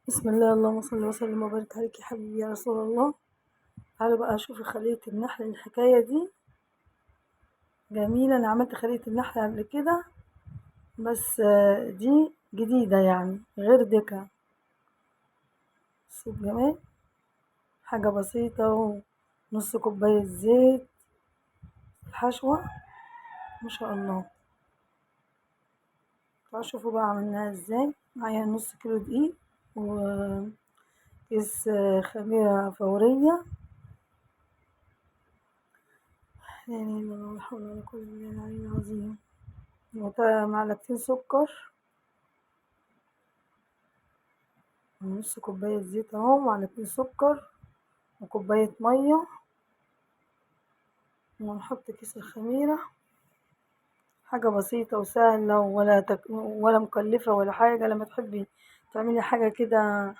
بسم الله اللهم صل وسلم وبارك عليك يا حبيبي يا رسول الله. تعالوا بقى شوفي خلية النحل. الحكاية دي جميلة، أنا عملت خلية النحل قبل كده بس دي جديدة يعني غير ديكا. بصوا الجمال، حاجة بسيطة ونص كوباية زيت. الحشوة ما شاء الله. تعالوا شوفوا بقى عملناها ازاي. معايا نص كيلو دقيق وكيس خميرة فورية. لا إله إلا الله، لا حول ولا قوة إلا بالله العلي العظيم. معلقتين سكر ونص كوباية زيت اهو، معلقتين سكر وكوباية مية، ونحط كيس الخميرة. حاجة بسيطة وسهلة ولا مكلفة ولا حاجة. لما تحبي تعملي حاجة كده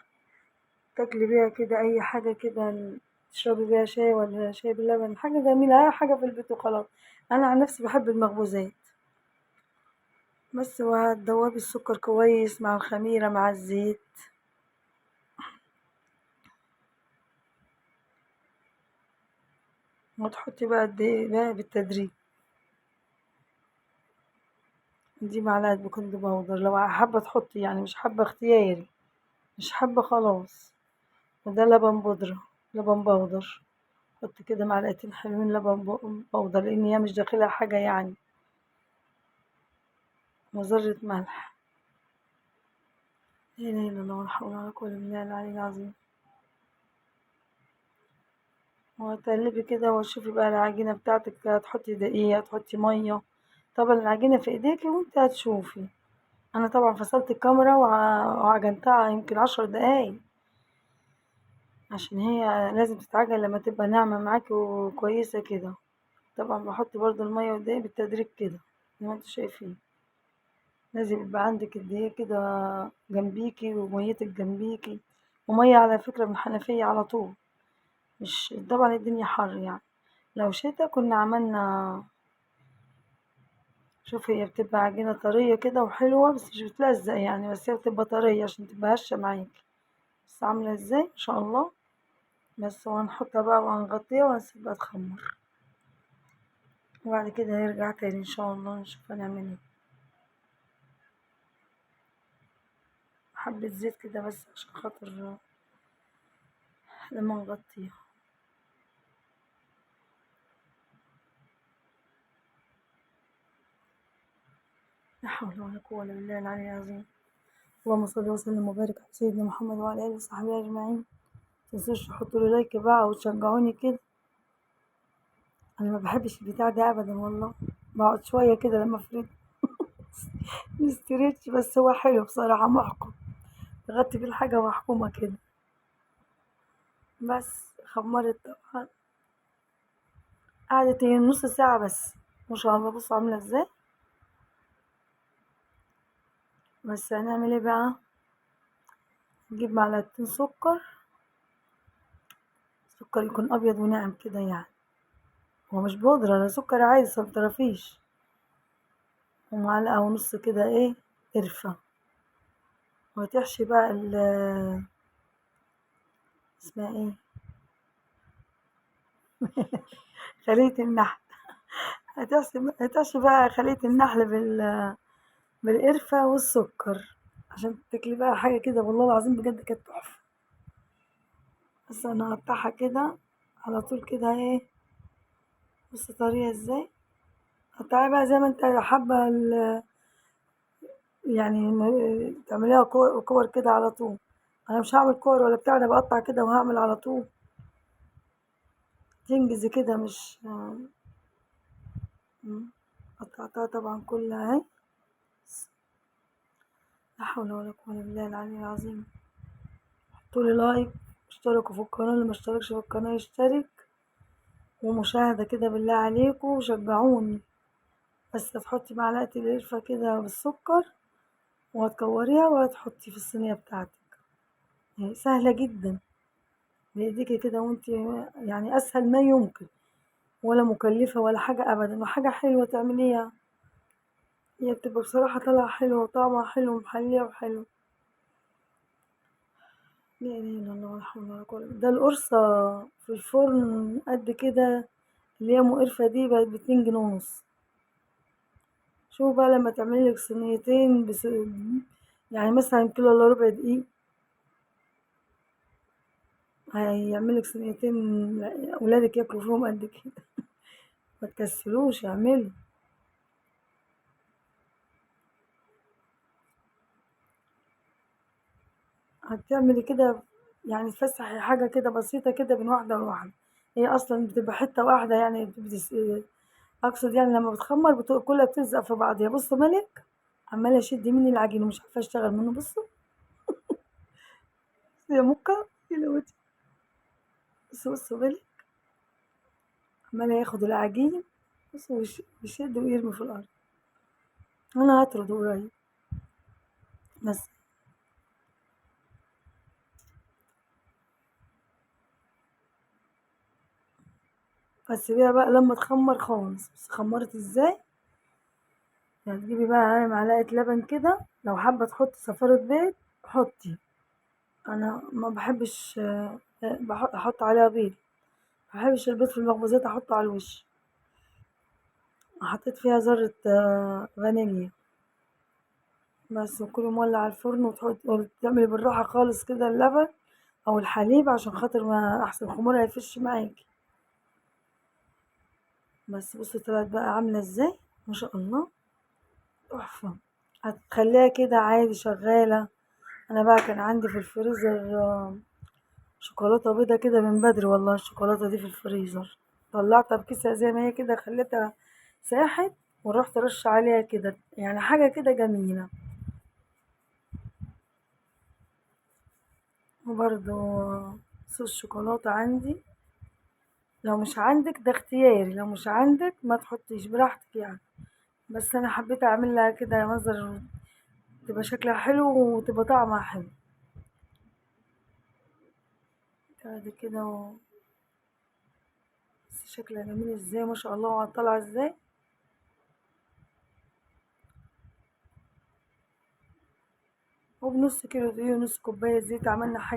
تاكلي بيها كده، أي حاجة كده تشربي بيها شاي ولا شاي بلبن، حاجة جميلة، أي حاجة في البيت وخلاص. أنا عن نفسي بحب المخبوزات بس. وهتدوبي السكر كويس مع الخميرة مع الزيت، وتحطي بقى قد ايه بقى بالتدريج. دي معلقة بيكنج باودر لو حابة تحطي، يعني مش حابة اختياري، مش حابة خلاص. وده لبن بودرة، لبن بودر. حط كده معلقتين حلوين لبن بودر، لأن هي مش داخلها حاجة يعني. وذرة ملح. لا إله إلا الله، ولا حول ولا قوة إلا بالله العلي العظيم. وتقلبي كده وتشوفي بقى العجينة بتاعتك، هتحطي دقيق هتحطي مية. طبعا العجينة في ايديكي وانت هتشوفي. انا طبعا فصلت الكاميرا وعجنتها يمكن 10 دقايق، عشان هي لازم تتعجن لما تبقى ناعمة معاكي وكويسة كده. طبعا بحط برضو المية والدقيق بالتدريج كده زي ما انتوا شايفين. لازم يبقى عندك الدقيق كده جنبيكي وميتك جنبيكي، ومية على فكرة من الحنفية على طول. مش طبعا الدنيا حر يعني، لو شتا كنا عملنا. شوف هي بتبقى عجينة طرية كده وحلوة بس مش بتلزق يعني، بس هي بتبقى طرية عشان تبقى هشة معاكي. بس عاملة ازاي ما شاء الله. بس وهنحطها بقى وهنغطيها وهنسيبها تخمر، وبعد كده نرجع تاني ان شاء الله نشوف هنعمل ايه. حبة زيت كده بس عشان خاطر لما نغطيها. لا حول ولا قوة إلا بالله العلي العظيم. اللهم صل وسلم وبارك على سيدنا محمد وعلى آله وصحبه أجمعين. متنسوش تحطوا لي لايك بقى وتشجعوني كده. أنا ما بحبش البتاع ده أبدا والله. بقعد شوية كده لما أفرد الاسترتش، بس هو حلو بصراحة محكم. تغطي فيه الحاجة محكومة كده. بس خمرت طبعا، قعدت هي نص ساعة بس. ما شاء الله بصوا عاملة ازاي. بس هنعمل ايه بقى؟ نجيب معلقتين سكر، سكر يكون أبيض وناعم كده يعني. هو مش بودرة، ده سكر عادي سلطرفيش. ومعلقة ونص كده ايه قرفة. وهتحشي بقى اسمها ايه خلية النحل. هتحشي بقى خلية النحل بالقرفة والسكر، عشان تاكلي بقى حاجة كده والله العظيم بجد كانت تحفة. بس انا هقطعها كده على طول كده ايه. بص طريقة ازاي. قطعيها بقى زي ما انت حابة يعني تعمليها كور كده على طول. انا مش هعمل كور ولا بتاع، انا بقطع كده وهعمل على طول. تنجزي كده مش قطعتها طبعا كلها اهي. لا حول ولا قوة الا بالله العلي العظيم. حطولي لايك، اشتركوا في القناة، اللي مشتركش في القناة يشترك، ومشاهدة كده بالله عليكم وشجعوني. بس هتحطي معلقة القرفة كده بالسكر وهتكوريها وهتحطي في الصينية بتاعتك. يعني سهلة جدا بإيديكي كده وانت، يعني أسهل ما يمكن، ولا مكلفة ولا حاجة أبدا، وحاجة حلوة تعمليها. هي بتبقى بصراحة طالعة حلوة وطعمها حلو ومحلية وحلو. لا إله إلا الله ولا حول ولا قوة ده القرصة في الفرن قد كده، اللي هي مقرفة دي بقت ب2 جنيه ونص. شوفي بقى لما تعملي لك صينيتين يعني مثلا كيلو إلا ربع دقيق، هيعملك صينيتين ولادك ياكلوا فيهم قد كده. ما تكسلوش اعملوا. هتعملي كده يعني تفسحي حاجة كده بسيطة كده بين واحدة لواحدة. هي أصلا بتبقى حتة واحدة يعني أقصد يعني لما بتخمر كلها بتلزق في بعضها. بصوا ملك عمالة أشد مني العجين ومش عارفة أشتغل منه. بصوا يا مكة يا لوتي. بصوا ملك عمالة ياخد العجين. بصوا بيشد ويرمي في الأرض. أنا هطرده قريب بس. هتسيبيها بقى لما تخمر خالص. بس خمرت ازاي؟ يعني تجيبي بقى معلقة لبن كده، لو حابة تحطي صفارة بيض حطي. انا ما بحبش احط عليها بيض. ما بحبش البيض في المخبوزات احطه على الوش. حطيت فيها ذرة فانيليا بس. وكله مولع الفرن وتعملي بالراحة خالص كده اللبن او الحليب عشان خاطر ما احسن الخمور هيفش معاكي. بس بصي طلعت بقى عاملة ازاي، ما شاء الله تحفة. هتخليها كده عادي شغالة. انا بقى كان عندي في الفريزر شوكولاتة بيضة كده من بدري والله. الشوكولاتة دي في الفريزر طلعتها بكيسها زي ما هي كده، خليتها ساحت ورحت رش عليها كده يعني حاجة كده جميلة. وبرضو صوص شوكولاتة عندي. لو مش عندك ده اختياري، لو مش عندك ما تحطيش براحتك يعني. بس انا حبيت اعمل لها كده منظر تبقى شكلها حلو وتبقى طعمها حلو. بعد كده بس شكلها جميل ازاي ما شاء الله وطالعة ازاي. وبنص كيلو دقيق ونص كوباية زيت عملنا حاجة